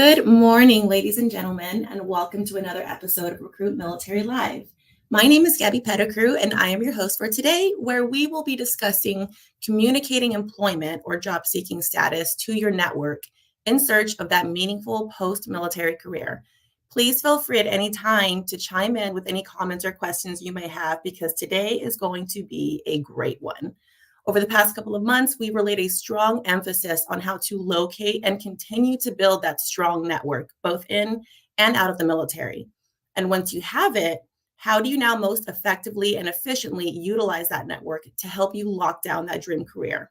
Good morning, ladies and gentlemen, and welcome to another episode of Recruit Military Live. My name is Gabby Petticrew, and I am your host for today, where we will be discussing communicating employment or job seeking status to your network in search of that meaningful post-military career. Please feel free at any time to chime in with any comments or questions you may have, because today is going to be a great one. Over the past couple of months, we've laid a strong emphasis on how to locate and continue to build that strong network, both in and out of the military. And once you have it, how do you now most effectively and efficiently utilize that network to help you lock down that dream career?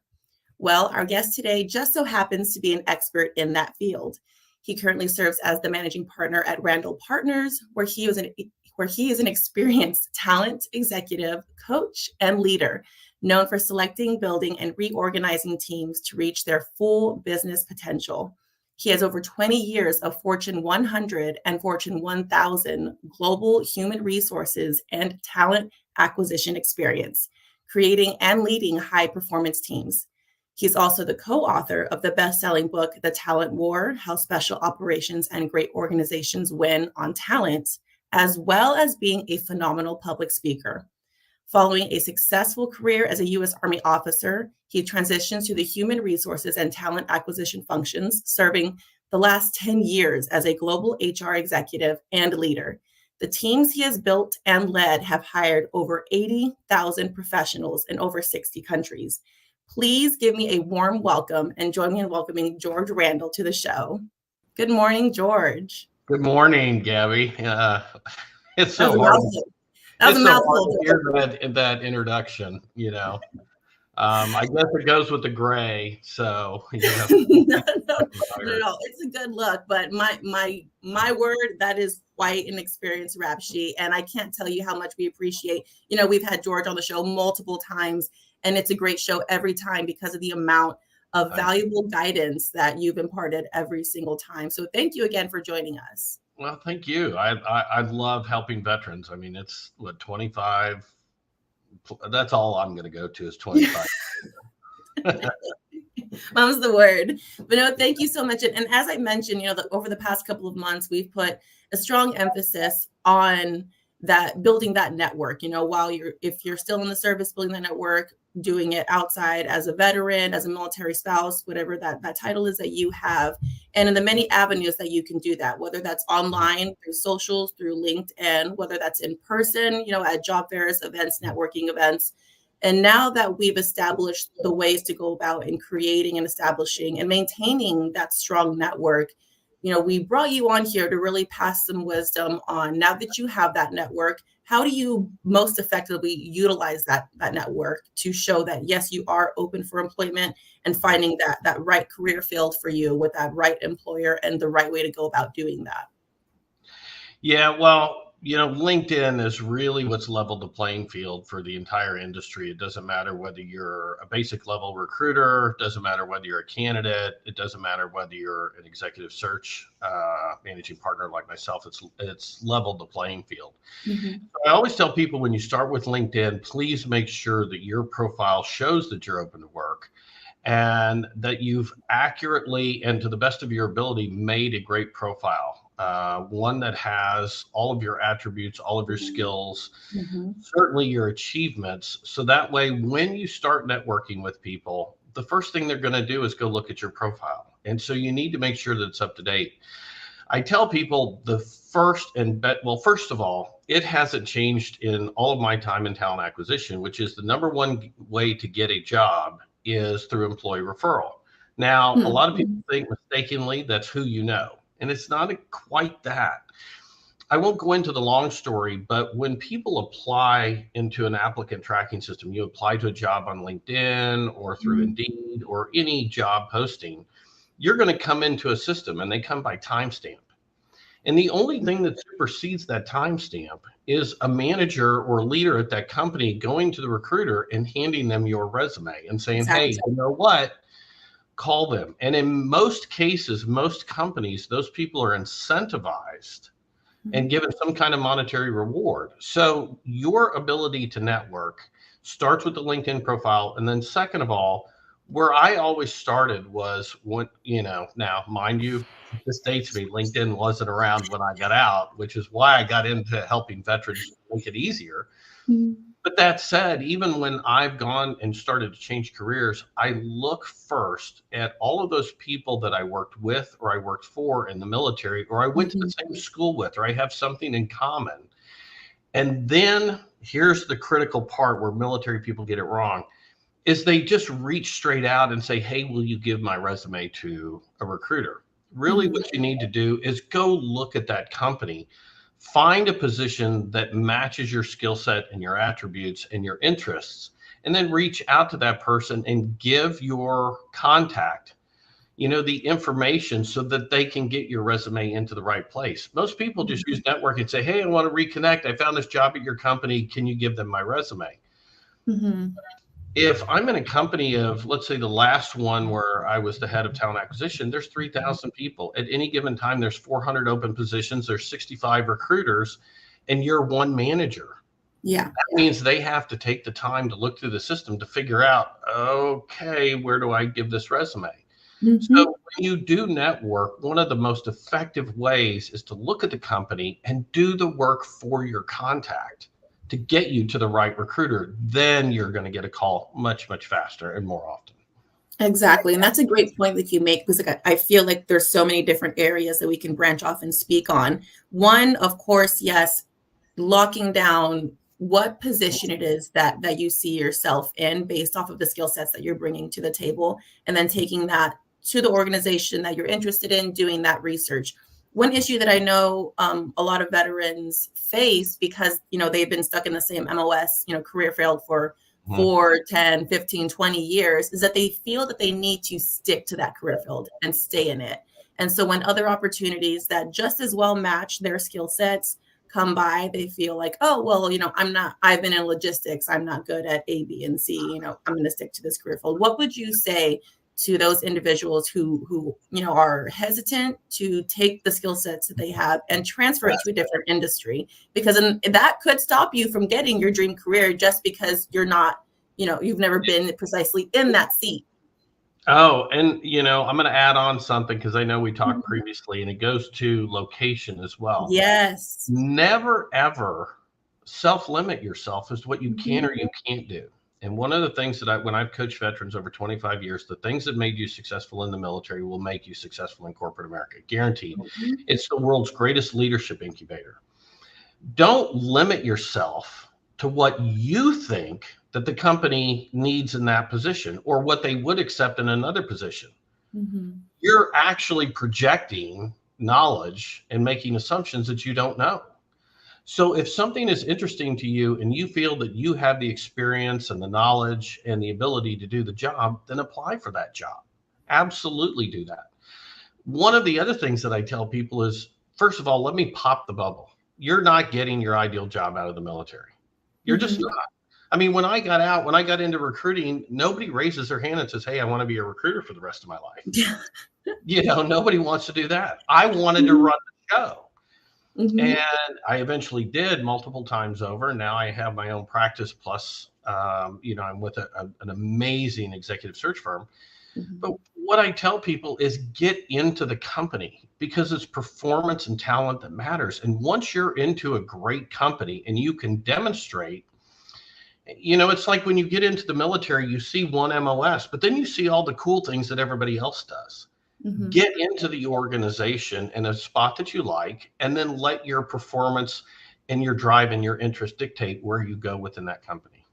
Well, our guest today just so happens to be an expert in that field. He currently serves as the managing partner at Randle Partners, where he is an experienced talent executive, coach, and leader, known for selecting, building, and reorganizing teams to reach their full business potential. He has over 20 years of Fortune 100 and Fortune 1000 global human resources and talent acquisition experience, creating and leading high-performance teams. He's also the co-author of the best-selling book, The Talent War: How Special Operations and Great Organizations Win on Talent, as well as being a phenomenal public speaker. Following a successful career as a U.S. Army officer, he transitioned to the human resources and talent acquisition functions, serving the last 10 years as a global HR executive and leader. The teams he has built and led have hired over 80,000 professionals in over 60 countries. Please give me a warm welcome and join me in welcoming George Randle to the show. Good morning, George. Good morning, Gabby. It's so hard. That was a mouthful. Hear that introduction, I guess it goes with the gray. So no, it's a good look. But my word, that is quite an experienced rap sheet, and I can't tell you how much we appreciate. We've had George on the show multiple times, and it's a great show every time because of the amount of valuable guidance that you've imparted every single time. So thank you again for joining us. Well, thank you. I love helping veterans. I mean, it's 25. That's all I'm going to go to is 25. Mom's the word. But no, thank you so much. And as I mentioned, over the past couple of months, we've put a strong emphasis on that, building that network, if you're still in the service, building that network, doing it outside as a veteran, as a military spouse, whatever that title is that you have, and in the many avenues that you can do that, whether that's online, through socials, through LinkedIn, whether that's in person, at job fairs, events, networking events. And now that we've established the ways to go about in creating and establishing and maintaining that strong network, we brought you on here to really pass some wisdom on, now that you have that network, how do you most effectively utilize that network to show that, yes, you are open for employment and finding that right career field for you with that right employer and the right way to go about doing that? Yeah, well, LinkedIn is really what's leveled the playing field for the entire industry. It doesn't matter whether you're a basic level recruiter, it doesn't matter whether you're a candidate, it doesn't matter whether you're an executive search managing partner like myself. It's leveled the playing field. Mm-hmm. So I always tell people, when you start with LinkedIn, please make sure that your profile shows that you're open to work and that you've accurately and to the best of your ability made a great profile. One that has all of your attributes, all of your skills, certainly your achievements. So that way, when you start networking with people, the first thing they're going to do is go look at your profile. And so you need to make sure that it's up to date. I tell people first of all, it hasn't changed in all of my time in talent acquisition, which is the number one way to get a job is through employee referral. Now, a lot of people think mistakenly that's who you know. And it's not quite that. I won't go into the long story, but when people apply into an applicant tracking system, you apply to a job on LinkedIn or through Indeed or any job posting, you're going to come into a system and they come by timestamp. And the only thing that supersedes that timestamp is a manager or leader at that company going to the recruiter and handing them your resume and saying, Hey, you know what? Call them. And in most cases, most companies, those people are incentivized and given some kind of monetary reward. So your ability to network starts with the LinkedIn profile. And then second of all, Where I always started was when, now mind you, this dates me. LinkedIn wasn't around when I got out, which is why I got into helping veterans make it easier. But that said, even when I've gone and started to change careers, I look first at all of those people that I worked with or I worked for in the military, or I went to the same school with, or I have something in common. And then here's the critical part where military people get it wrong, is they just reach straight out and say, hey, will you give my resume to a recruiter? Really, what you need to do is go look at that company, find a position that matches your skill set and your attributes and your interests, and then reach out to that person and give your contact, the information so that they can get your resume into the right place. Most people just use network and say, hey, I want to reconnect. I found this job at your company. Can you give them my resume? If I'm in a company of, let's say the last one where I was the head of talent acquisition, there's 3,000 people. At any given time, there's 400 open positions, there's 65 recruiters, and you're one manager. Yeah. That means they have to take the time to look through the system to figure out, okay, where do I give this resume? So when you do network, one of the most effective ways is to look at the company and do the work for your contact to get you to the right recruiter. Then you're going to get a call much, much faster and more often. Exactly. And that's a great point that you make, because I feel like there's so many different areas that we can branch off and speak on. One, of course, yes, locking down what position it is that you see yourself in based off of the skill sets that you're bringing to the table, and then taking that to the organization that you're interested in, doing that research. One issue that I know a lot of veterans face, because, they've been stuck in the same MOS, career field for 4, 10, 15, 20 years, is that they feel that they need to stick to that career field and stay in it. And so when other opportunities that just as well match their skill sets come by, they feel like, oh, well, I've been in logistics, I'm not good at A, B, and C, I'm going to stick to this career field. What would you say to those individuals who are hesitant to take the skill sets that they have and transfer it to a different industry? Because that could stop you from getting your dream career just because you're not, you've never been precisely in that seat. Oh, and I'm going to add on something, because I know we talked previously, and it goes to location as well. Yes. Never, ever self-limit yourself as to what you can or you can't do. And one of the things that when I've coached veterans over 25 years, the things that made you successful in the military will make you successful in corporate America. Guaranteed. It's the world's greatest leadership incubator. Don't limit yourself to what you think that the company needs in that position, or what they would accept in another position. You're actually projecting knowledge and making assumptions that you don't know. So if something is interesting to you and you feel that you have the experience and the knowledge and the ability to do the job, then apply for that job. Absolutely do that. One of the other things that I tell people is, first of all, let me pop the bubble. You're not getting your ideal job out of the military. You're just not. I mean, when I got into recruiting, nobody raises their hand and says, hey, I want to be a recruiter for the rest of my life. Nobody wants to do that. I wanted to run the show. And I eventually did multiple times over. Now I have my own practice. Plus, I'm with an amazing executive search firm. But what I tell people is get into the company, because it's performance and talent that matters. And once you're into a great company and you can demonstrate, it's like when you get into the military, you see one MOS, but then you see all the cool things that everybody else does. Get into the organization in a spot that you like, and then let your performance and your drive and your interest dictate where you go within that company.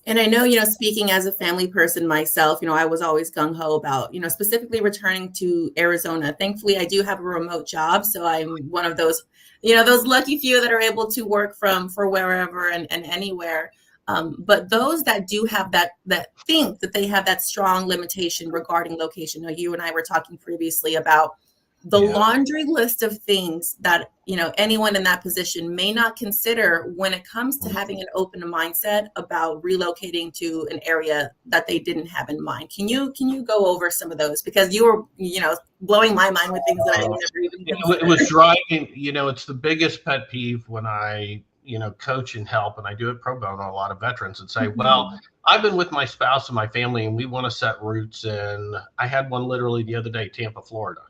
And I know, speaking as a family person myself, I was always gung-ho about, specifically returning to Arizona. Thankfully, I do have a remote job. So I'm one of those, those lucky few that are able to work for wherever and anywhere. But those that do have that think that they have that strong limitation regarding location. Now, you and I were talking previously about the laundry list of things that, anyone in that position may not consider when it comes to having an open mindset about relocating to an area that they didn't have in mind. Can you go over some of those? Because you were, blowing my mind with things that I never even considered. It was driving, it's the biggest pet peeve when I, coach and help, and I do it pro bono, a lot of veterans, and say, well, I've been with my spouse and my family, and we want to set roots in, I had one literally the other day, Tampa, Florida.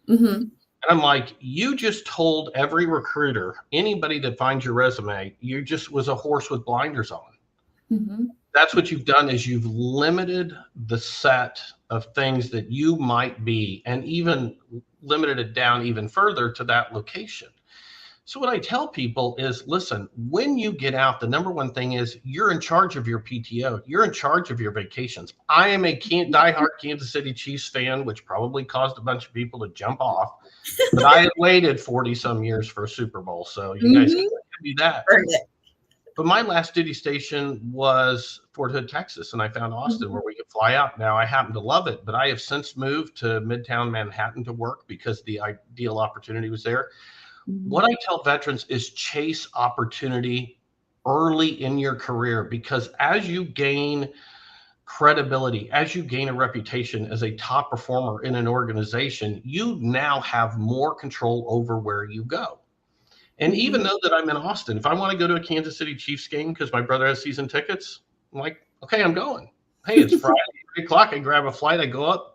And I'm like, you just told every recruiter, anybody that finds your resume, you just was a horse with blinders on. That's what you've done, is you've limited the set of things that you might be, and even limited it down even further to that location. So what I tell people is, listen, when you get out, the number one thing is you're in charge of your PTO. You're in charge of your vacations. I am a diehard Kansas City Chiefs fan, which probably caused a bunch of people to jump off. But I had waited 40 some years for a Super Bowl. So you guys can do that. But my last duty station was Fort Hood, Texas, and I found Austin where we could fly out. Now, I happen to love it, but I have since moved to Midtown Manhattan to work because the ideal opportunity was there. What I tell veterans is chase opportunity early in your career, because as you gain credibility, as you gain a reputation as a top performer in an organization, you now have more control over where you go. And even though that I'm in Austin, if I want to go to a Kansas City Chiefs game because my brother has season tickets, I'm like, okay, I'm going. Hey, it's Friday, 3 o'clock. I grab a flight. I go up,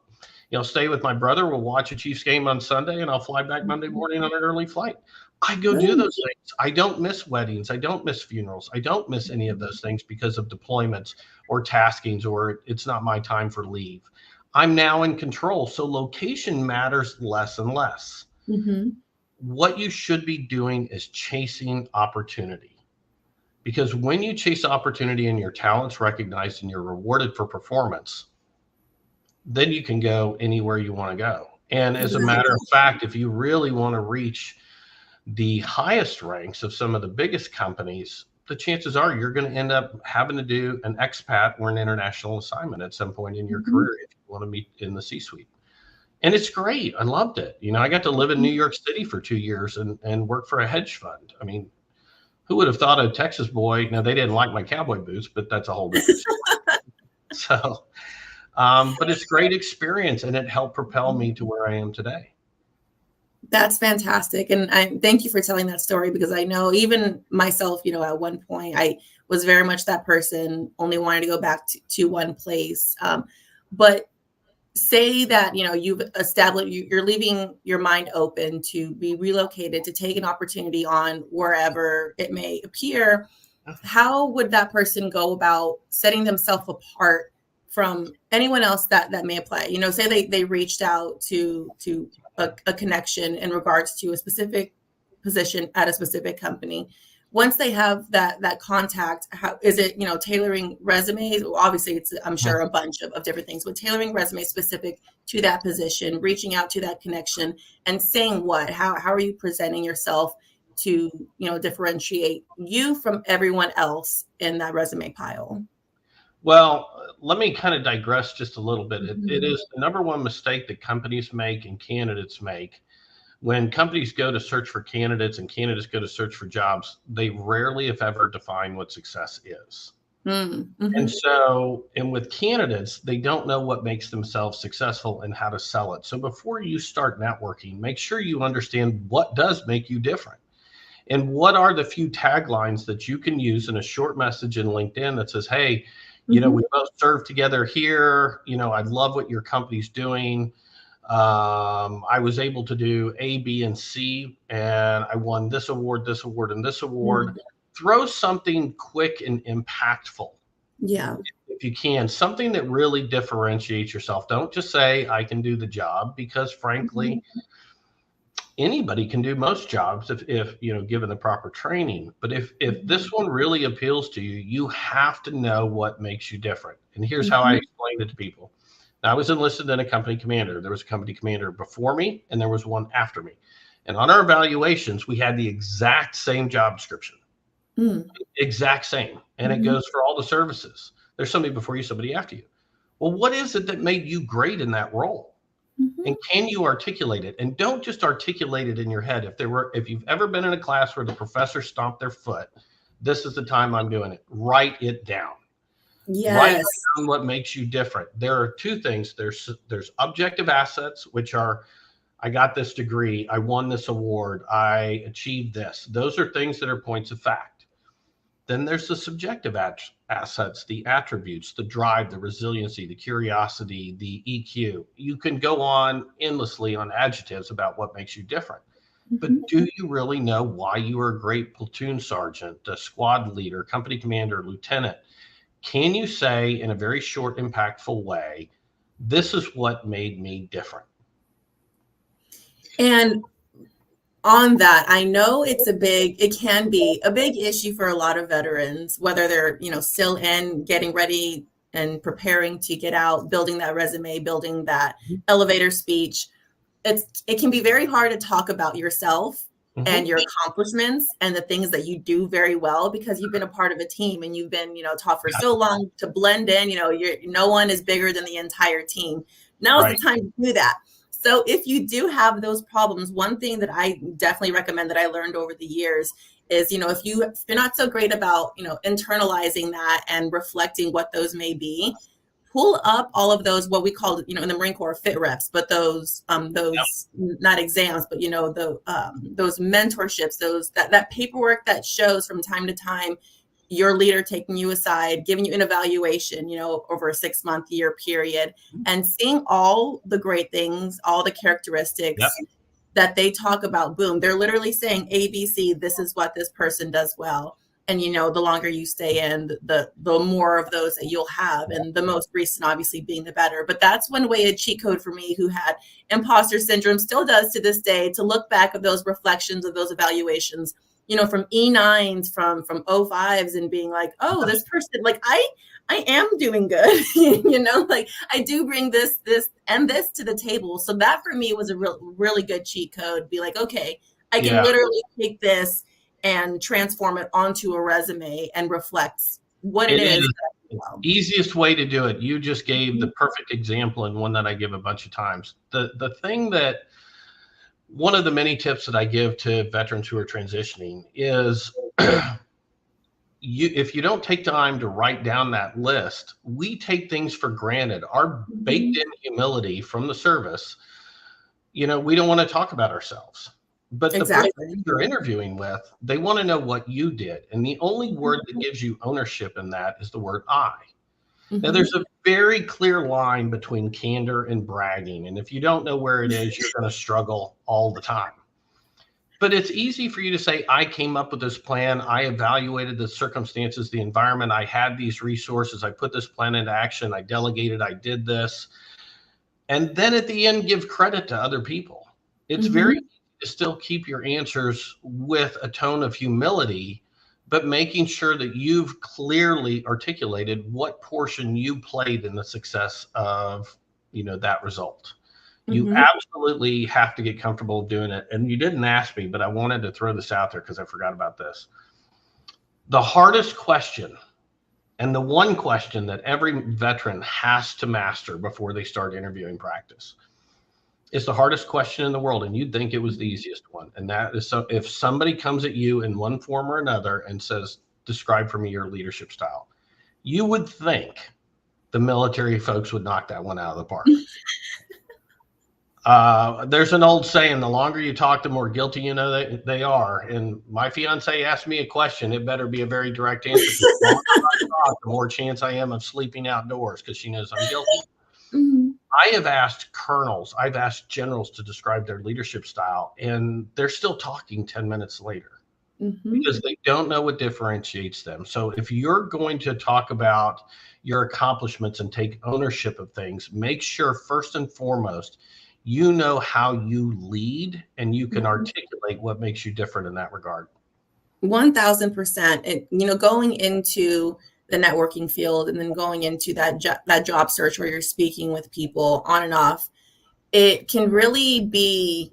stay with my brother. We'll watch a Chiefs game on Sunday, and I'll fly back Monday morning on an early flight. I go do those things. I don't miss weddings. I don't miss funerals. I don't miss any of those things because of deployments or taskings, or it's not my time for leave. I'm now in control. So location matters less and less. What you should be doing is chasing opportunity, because when you chase opportunity and your talent's recognized and you're rewarded for performance, then you can go anywhere you want to go. And as a matter of fact, if you really want to reach the highest ranks of some of the biggest companies, the chances are you're going to end up having to do an expat or an international assignment at some point in your career if you want to meet in the C-suite. And it's great. I loved it. I got to live in New York City for 2 years and work for a hedge fund. I mean, who would have thought a Texas boy? Now, they didn't like my cowboy boots, but that's a whole different story. So, but it's a great experience, and it helped propel me to where I am today. That's fantastic. And I thank you for telling that story, because I know even myself, at one point I was very much that person, only wanted to go back to one place. But say that, you've established, you're leaving your mind open to be relocated, to take an opportunity on wherever it may appear. How would that person go about setting themselves apart from anyone else that may apply? Say they reached out to a connection in regards to a specific position at a specific company. Once they have that contact, how is it, tailoring resumes? Obviously, it's, I'm sure, a bunch of different things, but tailoring resumes specific to that position, reaching out to that connection and saying what? How are you presenting yourself to, differentiate you from everyone else in that resume pile? Well, let me kind of digress just a little bit. It is the number one mistake that companies make and candidates make. When companies go to search for candidates and candidates go to search for jobs, they rarely, if ever, define what success is. And with candidates, they don't know what makes themselves successful and how to sell it. So before you start networking, make sure you understand what does make you different. And what are the few taglines that you can use in a short message in LinkedIn that says, hey, we both serve together here. I love what your company's doing. I was able to do A, B, and C, and I won this award, and this award. Throw something quick and impactful. Yeah. If you can, something that really differentiates yourself. Don't just say I can do the job, because frankly, anybody can do most jobs if given the proper training. But if this one really appeals to you, you have to know what makes you different. And here's how I explained it to people. Now, I was enlisted in a company commander. There was a company commander before me, and there was one after me. And on our evaluations, we had the exact same job description. Exact same. And it goes for all the services. There's somebody before you, somebody after you. Well, what is it that made you great in that role? And can you articulate it? And don't just articulate it in your head. If you've ever been in a class where the professor stomped their foot, this is the time I'm doing it. Write it down. Write Yes. down what makes you different. There are two things. There's objective assets, which are, I got this degree, I won this award, I achieved this. Those are things that are points of fact. Then there's the subjective assets, the attributes, the drive, the resiliency, the curiosity, the EQ. You can go on endlessly on adjectives about what makes you different. But do you really know why you are a great platoon sergeant, a squad leader, company commander, lieutenant? Can you say in a very short, impactful way, this is what made me different? And on that, I know it can be a big issue for a lot of veterans, whether they're, still in getting ready and preparing to get out, building that resume, building that elevator speech. It can be very hard to talk about yourself and your accomplishments and the things that you do very well, because you've been a part of a team and you've been, taught for so long to blend in. No one is bigger than the entire team. Now's the time to do that. So if you do have those problems, one thing that I definitely recommend that I learned over the years is, if you're not so great about, internalizing that and reflecting what those may be, pull up all of those, what we call, in the Marine Corps, fit reps, but those not exams, but, those mentorships, that paperwork that shows from time to time your leader taking you aside, giving you an evaluation, over a 6-month year period, and seeing all the great things, all the characteristics that they talk about. Boom, they're literally saying ABC, this is what this person does well. And, the longer you stay in, the more of those that you'll have. And the most recent, obviously, being the better. But that's one way, a cheat code for me, who had imposter syndrome, still does to this day, to look back at those reflections of those evaluations, from E9s, from O5s, and being like, oh, this person, like, I am doing good, like I do bring this, and this to the table. So that for me was a really good cheat code. Be like, okay, I can literally take this and transform it onto a resume and reflect what it is. Easiest way to do it. You just gave the perfect example, and one that I give a bunch of times. The thing that, one of the many tips that I give to veterans who are transitioning is, if you don't take time to write down that list, we take things for granted. Our baked in humility from the service, we don't want to talk about ourselves. But the person you're interviewing with, they want to know what you did. And the only word that gives you ownership in that is the word I. Now, there's a very clear line between candor and bragging. And if you don't know where it is, you're going to struggle all the time. But it's easy for you to say, I came up with this plan. I evaluated the circumstances, the environment. I had these resources. I put this plan into action. I delegated. I did this. And then at the end, give credit to other people. It's very easy to still keep your answers with a tone of humility, but making sure that you've clearly articulated what portion you played in the success of, that result. You absolutely have to get comfortable doing it. And you didn't ask me, but I wanted to throw this out there because I forgot about this. The hardest question, and the one question that every veteran has to master before they start interviewing practice, is the hardest question in the world. And you'd think it was the easiest one. And that is, so if somebody comes at you in one form or another and says, describe for me your leadership style, you would think the military folks would knock that one out of the park. There's an old saying, the longer you talk, the more guilty they are. And my fiance asked me a question. It better be a very direct answer. The longer I talk, the more chance I am of sleeping outdoors, because she knows I'm guilty. I have asked colonels, I've asked generals to describe their leadership style, and they're still talking 10 minutes later because they don't know what differentiates them. So if you're going to talk about your accomplishments and take ownership of things, make sure first and foremost, you know how you lead and you can articulate what makes you different in that regard. 1000%. Going into the networking field and then going into that job search where you're speaking with people on and off, it can really be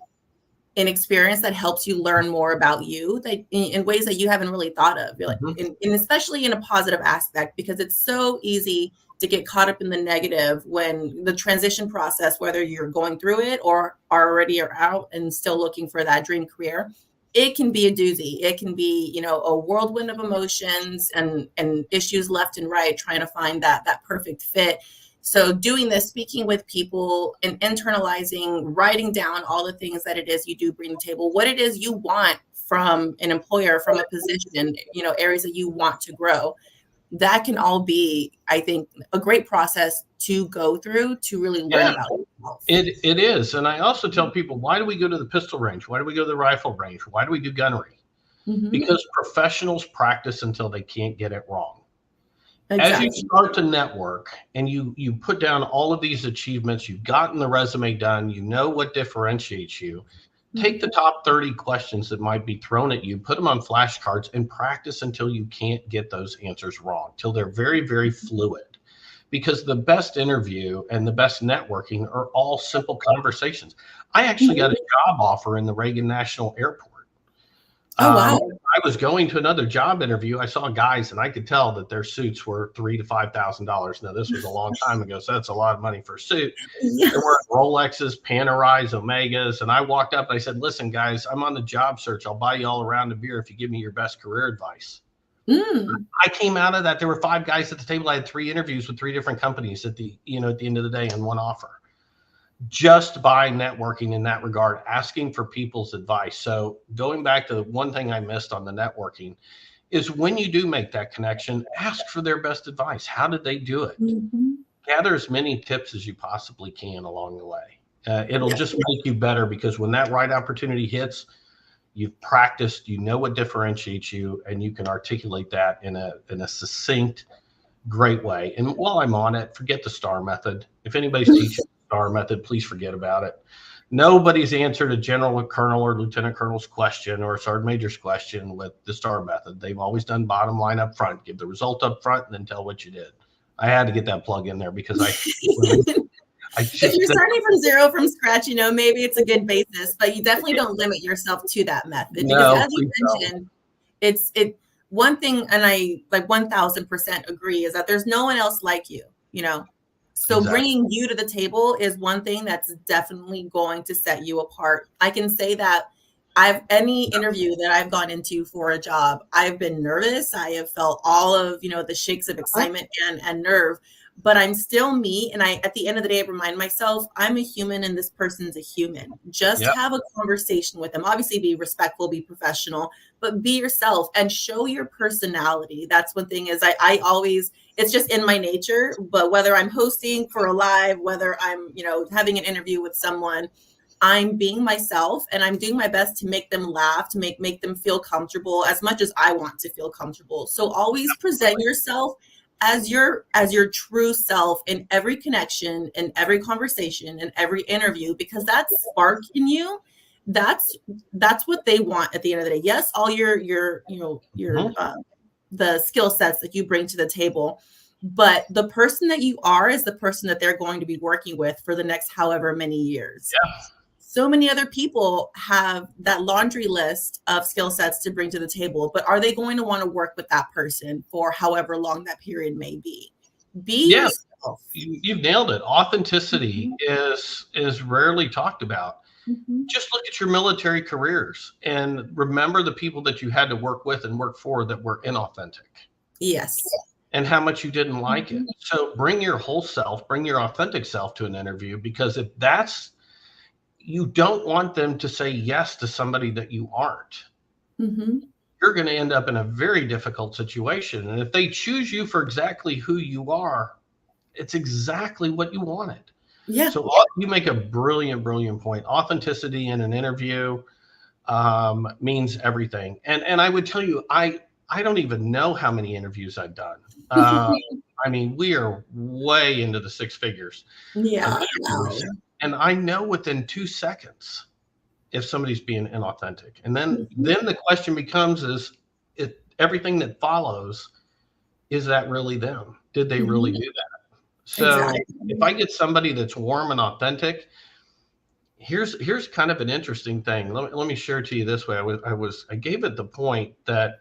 an experience that helps you learn more about you, that in ways that you haven't really thought of. You're like, and especially in a positive aspect, because it's so easy to get caught up in the negative when the transition process, whether you're going through it or already are out and still looking for that dream career, it can be a doozy. It can be, a whirlwind of emotions and issues left and right, trying to find that perfect fit. So doing this, speaking with people and internalizing, writing down all the things that it is you do bring to the table, what it is you want from an employer, from a position, areas that you want to grow. That can all be, I think, a great process to go through to really learn about yourself. It is. And I also tell people, why do we go to the pistol range? Why do we go to the rifle range? Why do we do gunnery? Because professionals practice until they can't get it wrong. Exactly. As you start to network and you put down all of these achievements, you've gotten the resume done, you know what differentiates you. Take the top 30 questions that might be thrown at you, put them on flashcards, and practice until you can't get those answers wrong, till they're very, very fluid. Because the best interview and the best networking are all simple conversations. I actually got a job offer in the Reagan National Airport. Oh, wow. I was going to another job interview. I saw guys and I could tell that their suits were $3,000 to $5,000. Now, this was a long time ago, so that's a lot of money for a suit. Yeah. There were Rolexes, Panerais, Omegas. And I walked up and I said, listen, guys, I'm on the job search. I'll buy you all a round of beer if you give me your best career advice. I came out of that. There were 5 guys at the table. I had 3 interviews with 3 different companies at the end of the day and 1 offer. Just by networking in that regard, asking for people's advice. So going back to the one thing I missed on the networking is when you do make that connection, ask for their best advice. How did they do it? Gather as many tips as you possibly can along the way. It'll just make you better, because when that right opportunity hits, you've practiced, you know what differentiates you, and you can articulate that in a succinct, great way. And while I'm on it, forget the STAR method. If anybody's teaching STAR method, please forget about it. Nobody's answered a general, colonel, or lieutenant colonel's question or a sergeant major's question with the STAR method. They've always done bottom line up front, give the result up front, and then tell what you did. I had to get that plug in there because if you're starting from zero, from scratch, maybe it's a good basis, but you definitely don't limit yourself to that method. Because as you mentioned, it's one thing, and I 1000% agree, is that there's no one else like you, So bringing you to the table is one thing that's definitely going to set you apart. I can say that any interview that I've gone into for a job, I've been nervous. I have felt all of, the shakes of excitement and nerve, but I'm still me. And at the end of the day, I remind myself, I'm a human and this person's a human. Just have a conversation with them. Obviously be respectful, be professional, but be yourself and show your personality. That's one thing is I always, it's just in my nature, but whether I'm hosting for a live, whether I'm, having an interview with someone, I'm being myself and I'm doing my best to make them laugh, to make them feel comfortable as much as I want to feel comfortable. So always present yourself as your true self in every connection, in every conversation, in every interview, because that spark in you, that's what they want at the end of the day. Yes, all your the skill sets that you bring to the table, but the person that you are is the person that they're going to be working with for the next however many years. Yeah. So many other people have that laundry list of skill sets to bring to the table, but are they going to want to work with that person for however long that period may be? Be yourself. You've nailed it. Authenticity is rarely talked about. Just look at your military careers and remember the people that you had to work with and work for that were inauthentic. Yes. And how much you didn't like it. So bring your whole self, bring your authentic self to an interview, because if you don't want them to say yes to somebody that you aren't. You're going to end up in a very difficult situation. And if they choose you for exactly who you are, it's exactly what you wanted. Yeah. So you make a brilliant, brilliant point. Authenticity in an interview means everything. And I would tell you, I don't even know how many interviews I've done. I mean, we are way into the 6 figures. Yeah. And I know within 2 seconds if somebody's being inauthentic. And then the question becomes everything that follows, is that really them? Did they really do that? So if I get somebody that's warm and authentic, here's kind of an interesting thing. Let me share to you this way. I gave it the point that,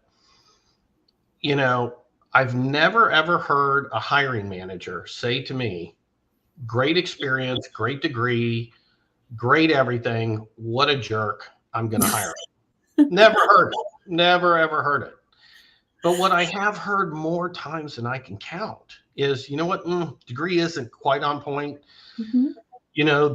you know, I've never ever heard a hiring manager say to me, great experience, great degree, great everything, what a jerk, I'm going to hire him. Never heard it. Never ever heard it. But what I have heard more times than I can count is, you know what, degree isn't quite on point. Mm-hmm. You know,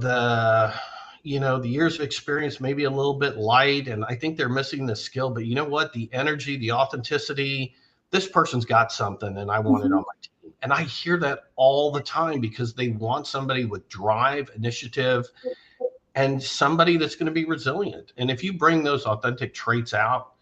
the years of experience may be a little bit light, and I think they're missing the skill. But you know what, the energy, the authenticity, this person's got something, and I want it on my team. And I hear that all the time because they want somebody with drive, initiative, and somebody that's going to be resilient. And if you bring those authentic traits out,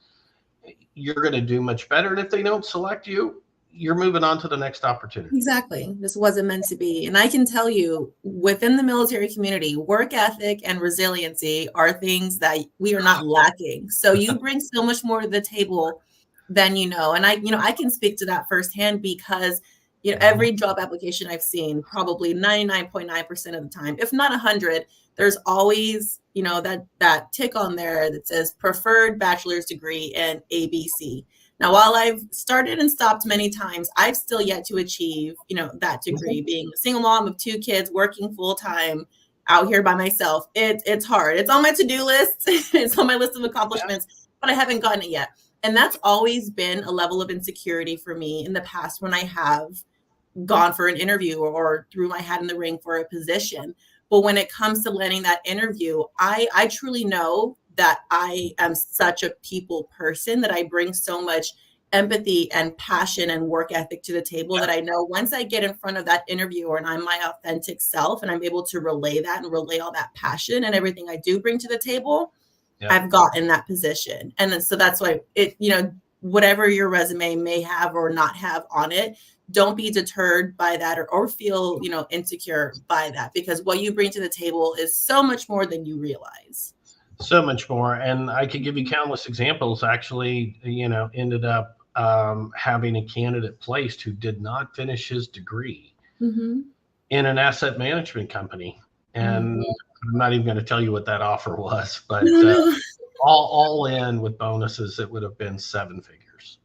you're going to do much better. And if they don't select you, you're moving on to the next opportunity. Exactly. This wasn't meant to be. And I can tell you, within the military community, work ethic and resiliency are things that we are not lacking. So you bring so much more to the table than you know. And I can speak to that firsthand because, every job application I've seen, probably 99.9% of the time, if not 100, there's always, that tick on there that says preferred bachelor's degree in ABC. Now, while I've started and stopped many times, I've still yet to achieve, that degree. Being a single mom of 2 kids, working full time out here by myself, it's hard. It's on my to-do list. It's on my list of accomplishments, but I haven't gotten it yet. And that's always been a level of insecurity for me in the past when I have gone for an interview or threw my hat in the ring for a position. But when it comes to landing that interview, I truly know that I am such a people person, that I bring so much empathy and passion and work ethic to the table that I know once I get in front of that interviewer and I'm my authentic self and I'm able to relay that and relay all that passion and everything I do bring to the table, I've gotten that position. And then, so that's why whatever your resume may have or not have on it, don't be deterred by that or feel, insecure by that, because what you bring to the table is so much more than you realize. So much more. And I could give you countless examples. Actually, ended up having a candidate placed who did not finish his degree in an asset management company. And I'm not even going to tell you what that offer was, but all in with bonuses, it would have been 7 figures.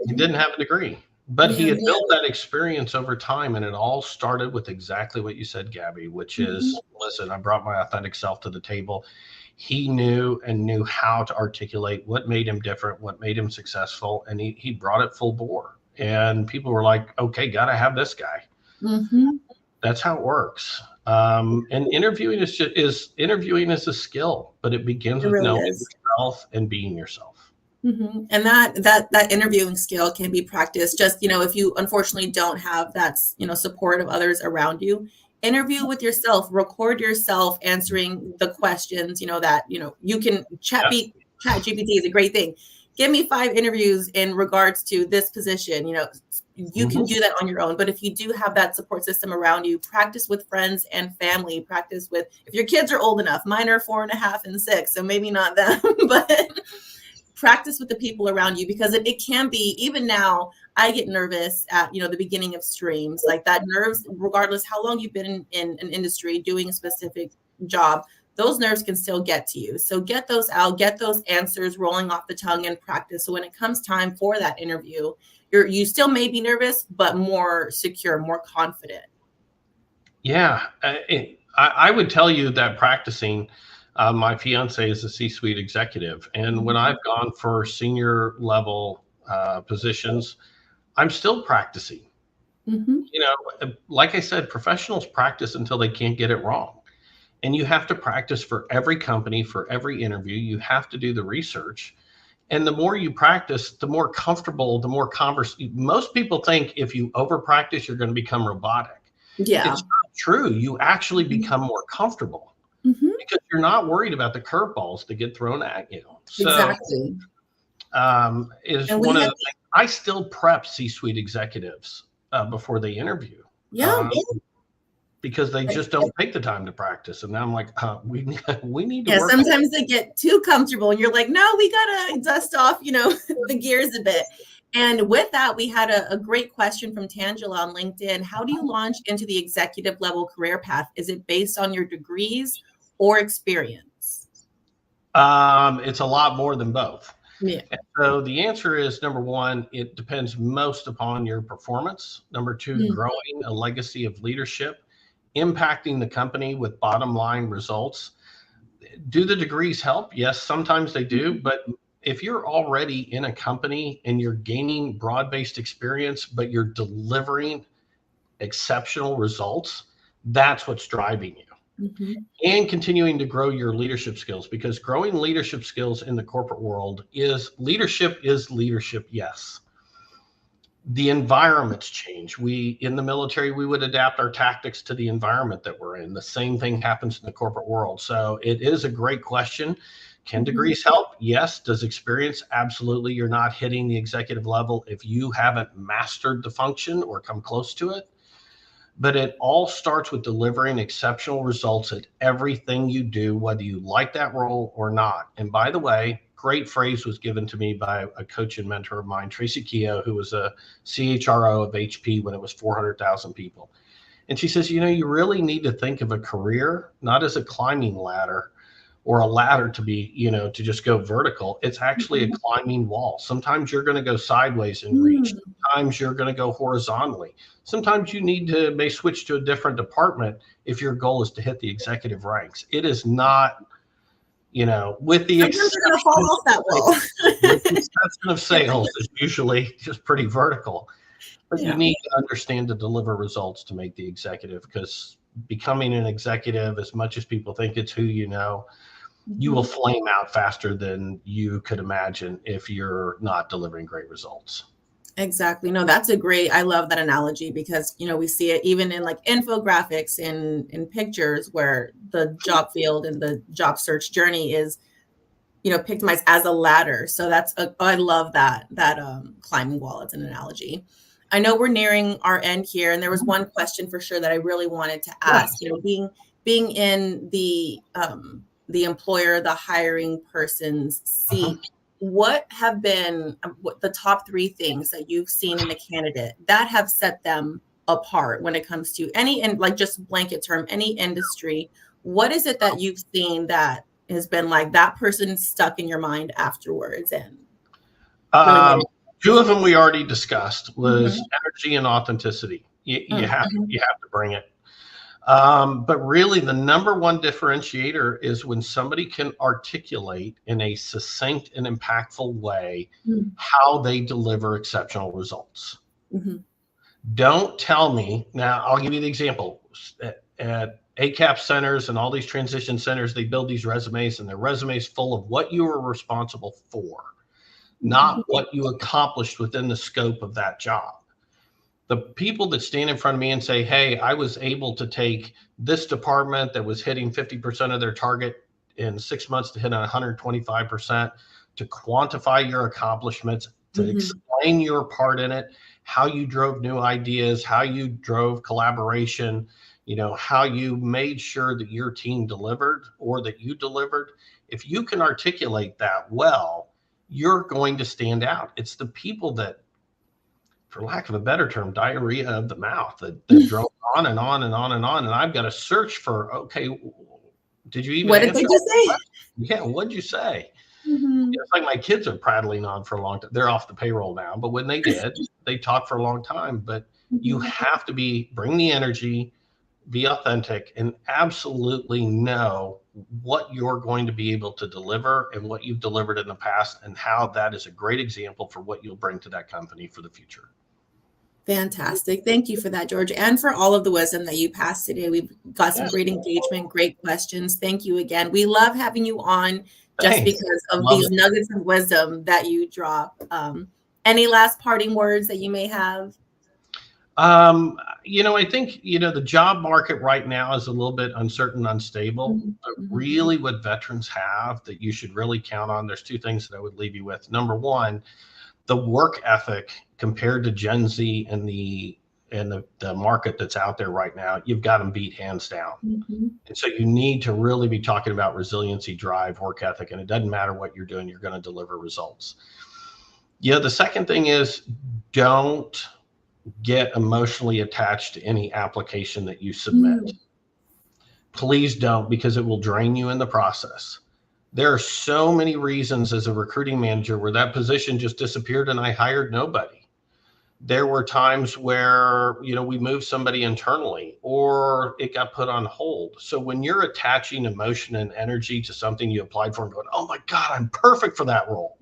He didn't have a degree, but he had built that experience over time. And it all started with exactly what you said, Gabby, which is, listen, I brought my authentic self to the table. He knew how to articulate what made him different, what made him successful. And he brought it full bore. And people were like, okay, got to have this guy. That's how it works. And interviewing is a skill, but it begins with knowing yourself and being yourself. And that interviewing skill can be practiced. Just, if you unfortunately don't have that, support of others around you, interview with yourself, record yourself answering the questions, that, you can chat GPT is a great thing. Give me 5 interviews in regards to this position. You can do that on your own. But if you do have that support system around you, practice with friends and family, practice with, if your kids are old enough, mine are 4.5 and 6, so maybe not them, but practice with the people around you, because it can be, even now, I get nervous at, the beginning of streams, like that nerves, regardless how long you've been in an industry doing a specific job, those nerves can still get to you. So get those out, get those answers rolling off the tongue and practice. So when it comes time for that interview, you still may be nervous, but more secure, more confident. Yeah. I would tell you that practicing, my fiance is a C-suite executive. And when I've gone for senior level positions, I'm still practicing. Like I said, professionals practice until they can't get it wrong. And you have to practice for every company, for every interview. You have to do the research. And the more you practice, the more comfortable, the more most people think if you over practice, you're going to become robotic. Yeah. It's not true. You actually become more comfortable because you're not worried about the curveballs that get thrown at you. So, exactly. Is one of the things. I still prep C-suite executives before they interview. Because they just don't take the time to practice. And now I'm like, we need to work. Sometimes they get too comfortable and you're like, no, we got to dust off, the gears a bit. And with that, we had a great question from Tangela on LinkedIn. How do you launch into the executive level career path? Is it based on your degrees or experience? It's a lot more than both. Yeah. And so the answer is, number one, it depends most upon your performance. Number two, growing a legacy of leadership, impacting the company with bottom line results. Do the degrees help? Yes, sometimes they do. But if you're already in a company and you're gaining broad-based experience, but you're delivering exceptional results, that's what's driving you. And continuing to grow your leadership skills, because growing leadership skills in the corporate world is leadership, yes. The environments change. In the military, we would adapt our tactics to the environment that we're in. The same thing happens in the corporate world. So it is a great question. Can degrees help? Yes. Does experience? Absolutely. You're not hitting the executive level if you haven't mastered the function or come close to it. But it all starts with delivering exceptional results at everything you do, whether you like that role or not. And by the way, great phrase was given to me by a coach and mentor of mine, Tracy Keogh, who was a CHRO of HP when it was 400,000 people. And she says, you really need to think of a career not as a climbing ladder or a ladder to be, to just go vertical. It's actually a climbing wall. Sometimes you're going to go sideways and reach. Sometimes you're going to go horizontally. Sometimes you need to may switch to a different department if your goal is to hit the executive ranks. It is not, with the exception of sales, is usually just pretty vertical. But you need to understand to deliver results to make the executive, because becoming an executive, as much as people think it's who you know, you will flame out faster than you could imagine if you're not delivering great results. Exactly. No, I love that analogy, because, we see it even in like infographics in pictures where the job field and the job search journey is, picturized as a ladder. So I love that climbing wall as an analogy. I know we're nearing our end here, and there was one question for sure that I really wanted to ask. Being in the employer, the hiring person's seat, what have been the top 3 things that you've seen in a candidate that have set them apart when it comes to and like just blanket term, any industry? What is it that you've seen that has been like that person stuck in your mind afterwards? And really 2 of them we already discussed was energy and authenticity. You have to bring it. But really, the number one differentiator is when somebody can articulate in a succinct and impactful way how they deliver exceptional results. Don't tell me. Now, I'll give you the example. At ACAP centers and all these transition centers, they build these resumes, and their resumes full of what you were responsible for, not what you accomplished within the scope of that job. The people that stand in front of me and say, hey, I was able to take this department that was hitting 50% of their target in 6 months to hit 125%, to quantify your accomplishments, to explain your part in it, how you drove new ideas, how you drove collaboration, how you made sure that your team delivered or that you delivered. If you can articulate that well, you're going to stand out. It's the people that, for lack of a better term, diarrhea of the mouth that drove on and on and on and on. And I've got to search for, okay, did you even what did they just say? Yeah, what'd you say? It's like my kids are prattling on for a long time. They're off the payroll now, but when they did, they talked for a long time. But you have to bring the energy, be authentic, and absolutely know what you're going to be able to deliver and what you've delivered in the past, and how that is a great example for what you'll bring to that company for the future. Fantastic. Thank you for that, George, and for all of the wisdom that you passed today. We've got some great engagement, great questions. Thank you again. We love having you on just because of these nuggets of wisdom that you drop. Any last parting words that you may have? I think, the job market right now is a little bit uncertain, unstable. But really what veterans have that you should really count on, there's 2 things that I would leave you with. Number one, the work ethic compared to Gen Z and the market that's out there right now, you've got them beat hands down. And so you need to really be talking about resiliency, drive, work ethic, and it doesn't matter what you're doing, you're going to deliver results. Yeah, the second thing is don't get emotionally attached to any application that you submit. Please don't, because it will drain you in the process. There are so many reasons as a recruiting manager where that position just disappeared and I hired nobody. There were times where, we moved somebody internally or it got put on hold. So when you're attaching emotion and energy to something you applied for and going, oh my God, I'm perfect for that role.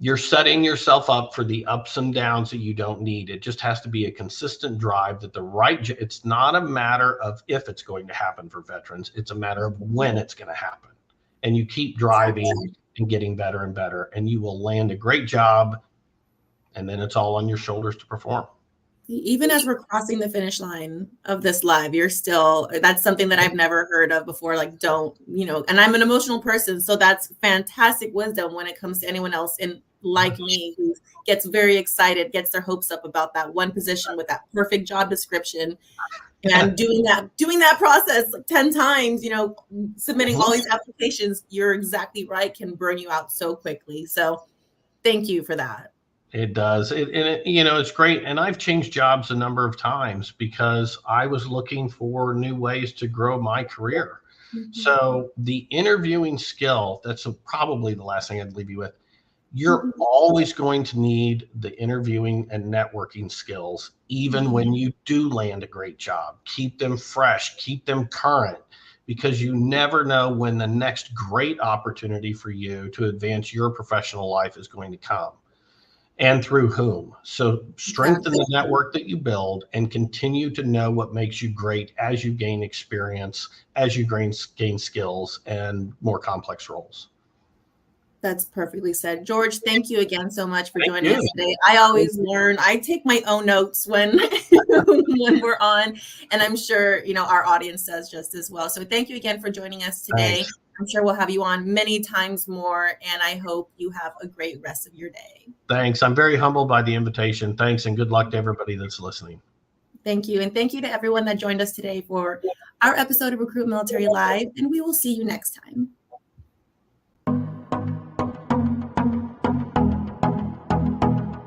You're setting yourself up for the ups and downs that you don't need. It just has to be a consistent drive that it's not a matter of if it's going to happen for veterans. It's a matter of when it's going to happen. And you keep driving and getting better and better, and you will land a great job. And then it's all on your shoulders to perform. Even as we're crossing the finish line of this live, that's something that I've never heard of before. Like, and I'm an emotional person. So that's fantastic wisdom when it comes to anyone else like me, who gets very excited, gets their hopes up about that one position with that perfect job description. And doing that process like 10 times, submitting all these applications, you're exactly right, can burn you out so quickly. So thank you for that. It does. It's great. And I've changed jobs a number of times because I was looking for new ways to grow my career. So the interviewing skill, that's probably the last thing I'd leave you with. You're always going to need the interviewing and networking skills, even when you do land a great job. Keep them fresh, keep them current, because you never know when the next great opportunity for you to advance your professional life is going to come and through whom. So strengthen the network that you build and continue to know what makes you great as you gain experience, as you gain skills and more complex roles. That's perfectly said. George, thank you again so much for joining us today. I always learn. I take my own notes when we're on, and I'm sure, our audience does just as well. So thank you again for joining us today. Thanks. I'm sure we'll have you on many times more, and I hope you have a great rest of your day. Thanks. I'm very humbled by the invitation. Thanks, and good luck to everybody that's listening. Thank you. And thank you to everyone that joined us today for our episode of Recruit Military Live, and we will see you next time.